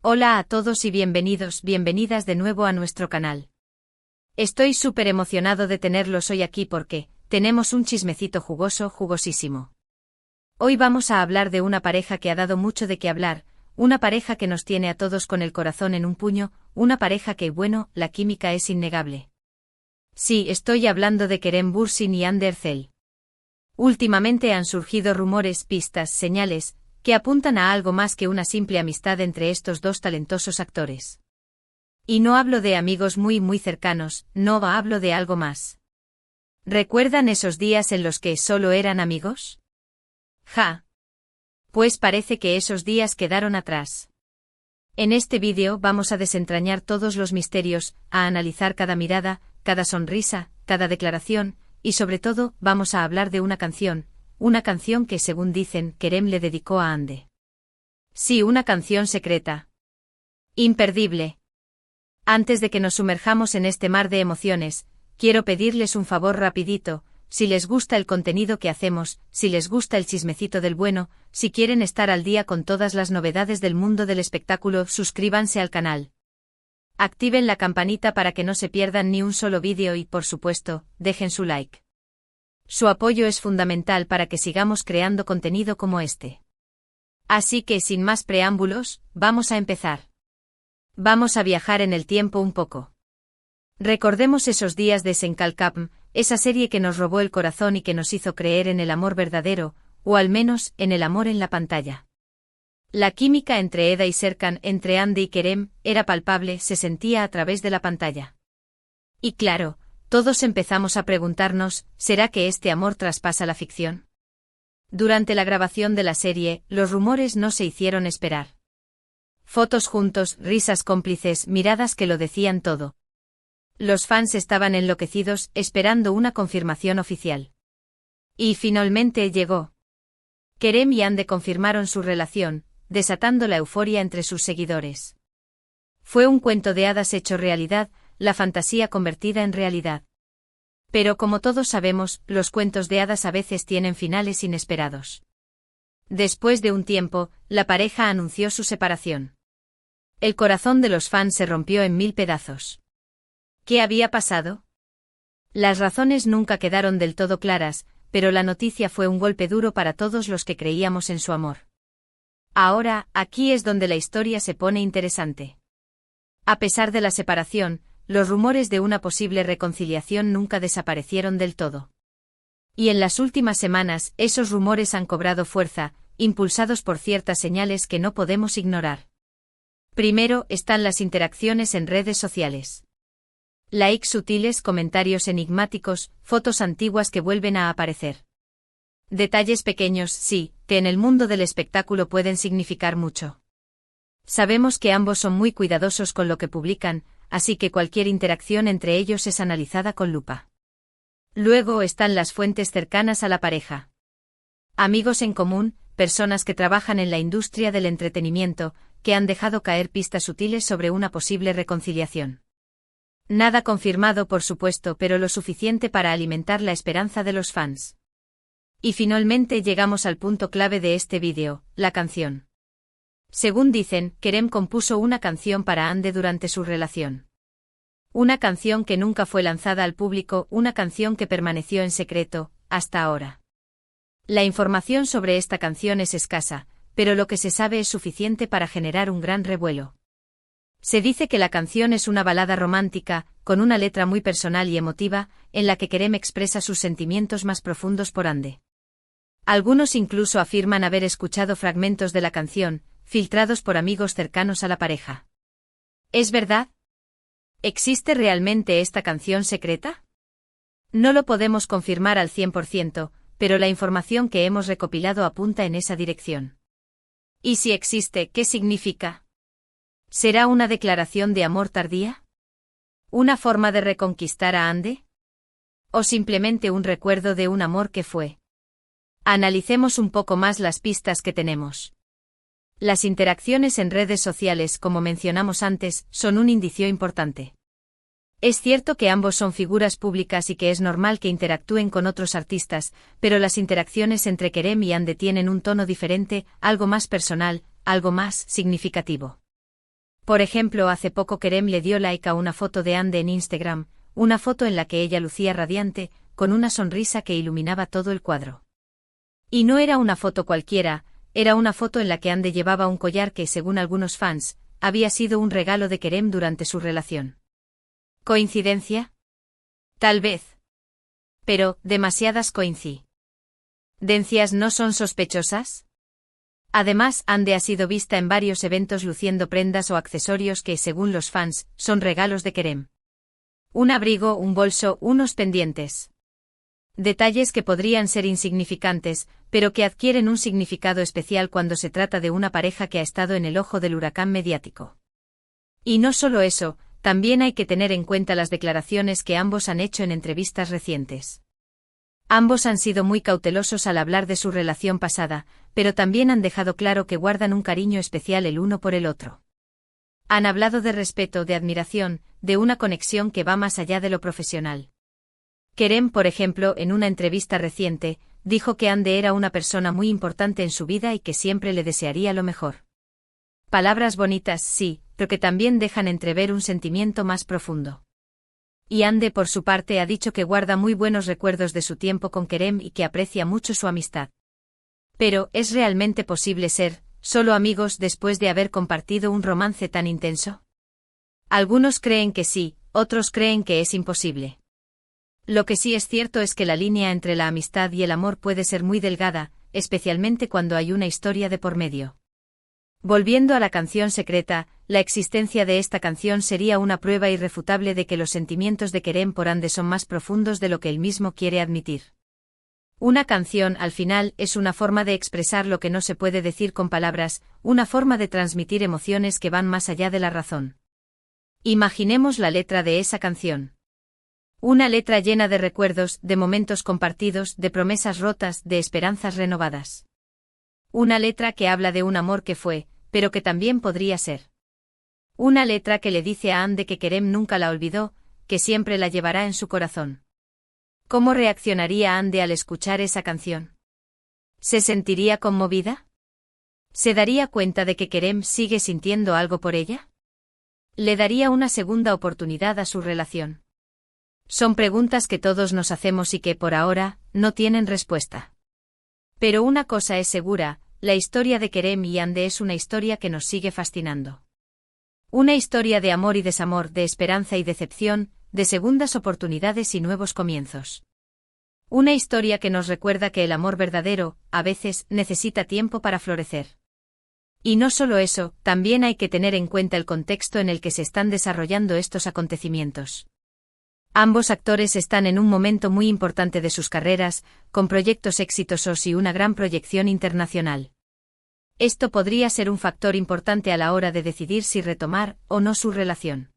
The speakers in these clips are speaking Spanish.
Hola a todos y bienvenidas de nuevo a nuestro canal. Estoy súper emocionado de tenerlos hoy aquí porque tenemos un chismecito jugosísimo. Hoy vamos a hablar de una pareja que ha dado mucho de qué hablar, una pareja que nos tiene a todos con el corazón en un puño, una pareja que, bueno, la química es innegable. Sí, estoy hablando de Kerem Bürsin y Hande Erçel. Últimamente han surgido rumores, pistas, señales, que apuntan a algo más que una simple amistad entre estos dos talentosos actores. Y no hablo de amigos muy cercanos, no hablo de algo más. ¿Recuerdan esos días en los que solo eran amigos? Pues parece que esos días quedaron atrás. En este vídeo vamos a desentrañar todos los misterios, a analizar cada mirada, cada sonrisa, cada declaración, y sobre todo, vamos a hablar de una canción que según dicen, Kerem le dedicó a Hande. Sí, una canción secreta. Imperdible. Antes de que nos sumerjamos en este mar de emociones, quiero pedirles un favor rapidito. Si les gusta el contenido que hacemos, si les gusta el chismecito del bueno, si quieren estar al día con todas las novedades del mundo del espectáculo, suscríbanse al canal. Activen la campanita para que no se pierdan ni un solo vídeo y, por supuesto, dejen su like. Su apoyo es fundamental para que sigamos creando contenido como este. Así que, sin más preámbulos, vamos a empezar. Vamos a viajar en el tiempo un poco. Recordemos esos días de Senkalkapm, esa serie que nos robó el corazón y que nos hizo creer en el amor verdadero, o al menos, en el amor en la pantalla. La química entre Eda y Serkan, entre Hande y Kerem, era palpable, se sentía a través de la pantalla. Y claro, todos empezamos a preguntarnos, ¿será que este amor traspasa la ficción? Durante la grabación de la serie, los rumores no se hicieron esperar. Fotos juntos, risas cómplices, miradas que lo decían todo. Los fans estaban enloquecidos, esperando una confirmación oficial. Y finalmente llegó. Kerem y Hande confirmaron su relación, desatando la euforia entre sus seguidores. Fue un cuento de hadas hecho realidad, la fantasía convertida en realidad. Pero como todos sabemos, los cuentos de hadas a veces tienen finales inesperados. Después de un tiempo, la pareja anunció su separación. El corazón de los fans se rompió en 1000 pedazos. ¿Qué había pasado? Las razones nunca quedaron del todo claras, pero la noticia fue un golpe duro para todos los que creíamos en su amor. Ahora, aquí es donde la historia se pone interesante. A pesar de la separación, los rumores de una posible reconciliación nunca desaparecieron del todo. Y en las últimas semanas, esos rumores han cobrado fuerza, impulsados por ciertas señales que no podemos ignorar. Primero, están las interacciones en redes sociales. Likes sutiles, comentarios enigmáticos, fotos antiguas que vuelven a aparecer. Detalles pequeños, sí, que en el mundo del espectáculo pueden significar mucho. Sabemos que ambos son muy cuidadosos con lo que publican, así que cualquier interacción entre ellos es analizada con lupa. Luego están las fuentes cercanas a la pareja. Amigos en común, personas que trabajan en la industria del entretenimiento, que han dejado caer pistas sutiles sobre una posible reconciliación. Nada confirmado por supuesto, pero lo suficiente para alimentar la esperanza de los fans. Y finalmente llegamos al punto clave de este vídeo, la canción. Según dicen, Kerem compuso una canción para Hande durante su relación. Una canción que nunca fue lanzada al público, una canción que permaneció en secreto, hasta ahora. La información sobre esta canción es escasa, pero lo que se sabe es suficiente para generar un gran revuelo. Se dice que la canción es una balada romántica, con una letra muy personal y emotiva, en la que Kerem expresa sus sentimientos más profundos por Hande. Algunos incluso afirman haber escuchado fragmentos de la canción, filtrados por amigos cercanos a la pareja. ¿Es verdad? ¿Existe realmente esta canción secreta? No lo podemos confirmar al 100%, pero la información que hemos recopilado apunta en esa dirección. ¿Y si existe, qué significa? ¿Será una declaración de amor tardía? ¿Una forma de reconquistar a Hande? ¿O simplemente un recuerdo de un amor que fue? Analicemos un poco más las pistas que tenemos. Las interacciones en redes sociales, como mencionamos antes, son un indicio importante. Es cierto que ambos son figuras públicas y que es normal que interactúen con otros artistas, pero las interacciones entre Kerem y Hande tienen un tono diferente, algo más personal, algo más significativo. Por ejemplo, hace poco Kerem le dio like a una foto de Ande en Instagram, una foto en la que ella lucía radiante, con una sonrisa que iluminaba todo el cuadro. Y no era una foto cualquiera, era una foto en la que Ande llevaba un collar que, según algunos fans, había sido un regalo de Kerem durante su relación. ¿Coincidencia? Tal vez. Pero, demasiadas coincidencias no son sospechosas. Además, Ande ha sido vista en varios eventos luciendo prendas o accesorios que, según los fans, son regalos de Kerem. Un abrigo, un bolso, unos pendientes. Detalles que podrían ser insignificantes, pero que adquieren un significado especial cuando se trata de una pareja que ha estado en el ojo del huracán mediático. Y no solo eso, también hay que tener en cuenta las declaraciones que ambos han hecho en entrevistas recientes. Ambos han sido muy cautelosos al hablar de su relación pasada, pero también han dejado claro que guardan un cariño especial el uno por el otro. Han hablado de respeto, de admiración, de una conexión que va más allá de lo profesional. Kerem, por ejemplo, en una entrevista reciente, dijo que Ande era una persona muy importante en su vida y que siempre le desearía lo mejor. Palabras bonitas, sí, pero que también dejan entrever un sentimiento más profundo. Y Ande, por su parte, ha dicho que guarda muy buenos recuerdos de su tiempo con Kerem y que aprecia mucho su amistad. Pero, ¿es realmente posible ser solo amigos después de haber compartido un romance tan intenso? Algunos creen que sí, otros creen que es imposible. Lo que sí es cierto es que la línea entre la amistad y el amor puede ser muy delgada, especialmente cuando hay una historia de por medio. Volviendo a la canción secreta, la existencia de esta canción sería una prueba irrefutable de que los sentimientos de Kerem por Ande son más profundos de lo que él mismo quiere admitir. Una canción, al final, es una forma de expresar lo que no se puede decir con palabras, una forma de transmitir emociones que van más allá de la razón. Imaginemos la letra de esa canción. Una letra llena de recuerdos, de momentos compartidos, de promesas rotas, de esperanzas renovadas. Una letra que habla de un amor que fue, pero que también podría ser. Una letra que le dice a Ande que Kerem nunca la olvidó, que siempre la llevará en su corazón. ¿Cómo reaccionaría Ande al escuchar esa canción? ¿Se sentiría conmovida? ¿Se daría cuenta de que Kerem sigue sintiendo algo por ella? ¿Le daría una segunda oportunidad a su relación? Son preguntas que todos nos hacemos y que, por ahora, no tienen respuesta. Pero una cosa es segura, la historia de Kerem y Ande es una historia que nos sigue fascinando. Una historia de amor y desamor, de esperanza y decepción, de segundas oportunidades y nuevos comienzos. Una historia que nos recuerda que el amor verdadero, a veces, necesita tiempo para florecer. Y no solo eso, también hay que tener en cuenta el contexto en el que se están desarrollando estos acontecimientos. Ambos actores están en un momento muy importante de sus carreras, con proyectos exitosos y una gran proyección internacional. Esto podría ser un factor importante a la hora de decidir si retomar o no su relación.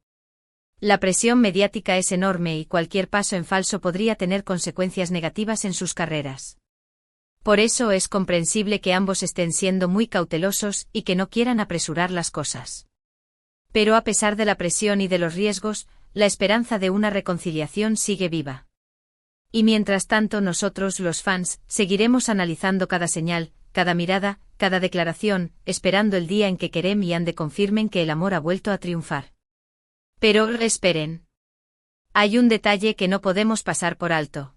La presión mediática es enorme y cualquier paso en falso podría tener consecuencias negativas en sus carreras. Por eso es comprensible que ambos estén siendo muy cautelosos y que no quieran apresurar las cosas. Pero a pesar de la presión y de los riesgos, la esperanza de una reconciliación sigue viva. Y mientras tanto nosotros, los fans, seguiremos analizando cada señal, cada mirada, cada declaración, esperando el día en que Kerem y Ande confirmen que el amor ha vuelto a triunfar. Pero esperen. Hay un detalle que no podemos pasar por alto.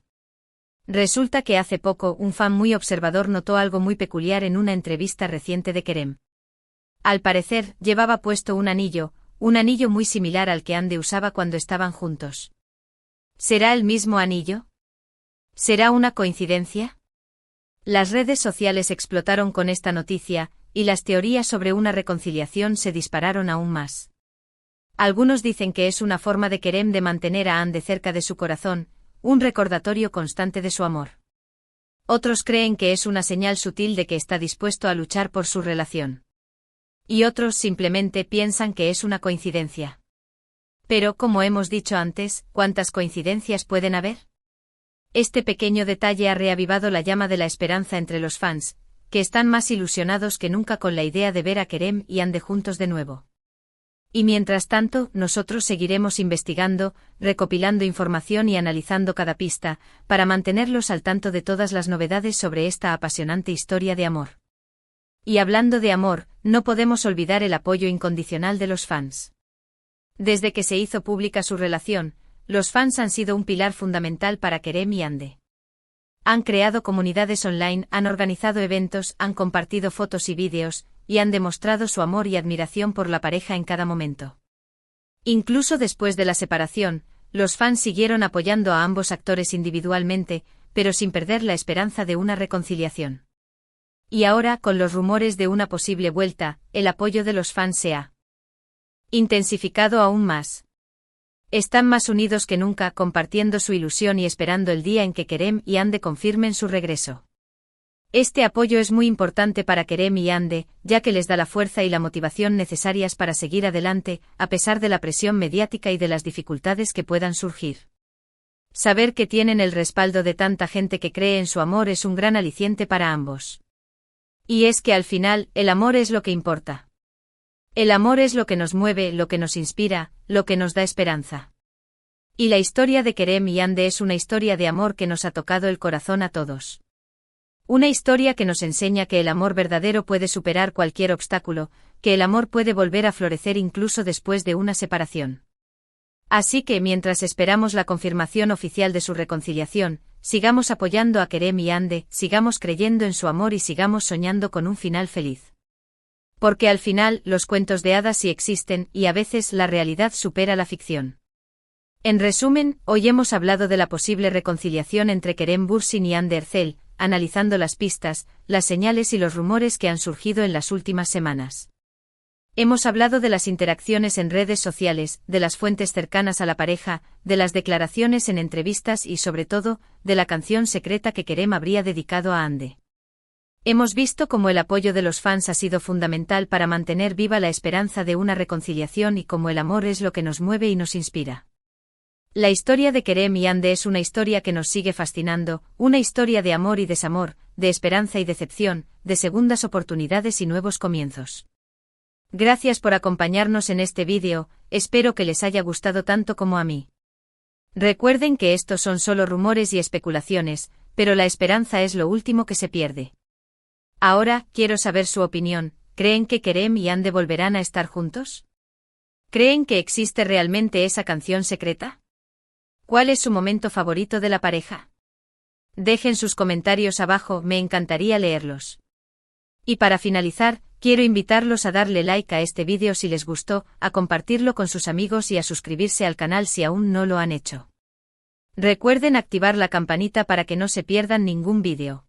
Resulta que hace poco un fan muy observador notó algo muy peculiar en una entrevista reciente de Kerem. Al parecer, llevaba puesto un anillo muy similar al que Ande usaba cuando estaban juntos. ¿Será el mismo anillo? ¿Será una coincidencia? Las redes sociales explotaron con esta noticia, y las teorías sobre una reconciliación se dispararon aún más. Algunos dicen que es una forma de Kerem de mantener a Ande cerca de su corazón, un recordatorio constante de su amor. Otros creen que es una señal sutil de que está dispuesto a luchar por su relación. Y otros simplemente piensan que es una coincidencia. Pero, como hemos dicho antes, ¿cuántas coincidencias pueden haber? Este pequeño detalle ha reavivado la llama de la esperanza entre los fans, que están más ilusionados que nunca con la idea de ver a Kerem y Ande juntos de nuevo. Y mientras tanto, nosotros seguiremos investigando, recopilando información y analizando cada pista, para mantenerlos al tanto de todas las novedades sobre esta apasionante historia de amor. Y hablando de amor, no podemos olvidar el apoyo incondicional de los fans. Desde que se hizo pública su relación, los fans han sido un pilar fundamental para Kerem y Hande. Han creado comunidades online, han organizado eventos, han compartido fotos y vídeos, y han demostrado su amor y admiración por la pareja en cada momento. Incluso después de la separación, los fans siguieron apoyando a ambos actores individualmente, pero sin perder la esperanza de una reconciliación. Y ahora, con los rumores de una posible vuelta, el apoyo de los fans se ha intensificado aún más. Están más unidos que nunca, compartiendo su ilusión y esperando el día en que Kerem y Hande confirmen su regreso. Este apoyo es muy importante para Kerem y Hande, ya que les da la fuerza y la motivación necesarias para seguir adelante, a pesar de la presión mediática y de las dificultades que puedan surgir. Saber que tienen el respaldo de tanta gente que cree en su amor es un gran aliciente para ambos. Y es que al final, el amor es lo que importa. El amor es lo que nos mueve, lo que nos inspira, lo que nos da esperanza. Y la historia de Kerem y Hande es una historia de amor que nos ha tocado el corazón a todos. Una historia que nos enseña que el amor verdadero puede superar cualquier obstáculo, que el amor puede volver a florecer incluso después de una separación. Así que mientras esperamos la confirmación oficial de su reconciliación, sigamos apoyando a Kerem y Hande, sigamos creyendo en su amor y sigamos soñando con un final feliz. Porque al final, los cuentos de hadas sí existen y a veces la realidad supera la ficción. En resumen, hoy hemos hablado de la posible reconciliación entre Kerem Bürsin y Hande Erçel, analizando las pistas, las señales y los rumores que han surgido en las últimas semanas. Hemos hablado de las interacciones en redes sociales, de las fuentes cercanas a la pareja, de las declaraciones en entrevistas y sobre todo, de la canción secreta que Kerem habría dedicado a Hande. Hemos visto cómo el apoyo de los fans ha sido fundamental para mantener viva la esperanza de una reconciliación y cómo el amor es lo que nos mueve y nos inspira. La historia de Kerem y Hande es una historia que nos sigue fascinando, una historia de amor y desamor, de esperanza y decepción, de segundas oportunidades y nuevos comienzos. Gracias por acompañarnos en este vídeo, espero que les haya gustado tanto como a mí. Recuerden que estos son solo rumores y especulaciones, pero la esperanza es lo último que se pierde. Ahora, quiero saber su opinión, ¿creen que Kerem y Hande volverán a estar juntos? ¿Creen que existe realmente esa canción secreta? ¿Cuál es su momento favorito de la pareja? Dejen sus comentarios abajo, me encantaría leerlos. Y para finalizar, quiero invitarlos a darle like a este vídeo si les gustó, a compartirlo con sus amigos y a suscribirse al canal si aún no lo han hecho. Recuerden activar la campanita para que no se pierdan ningún vídeo.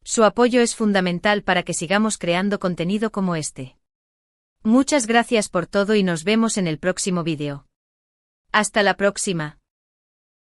Su apoyo es fundamental para que sigamos creando contenido como este. Muchas gracias por todo y nos vemos en el próximo vídeo. Hasta la próxima.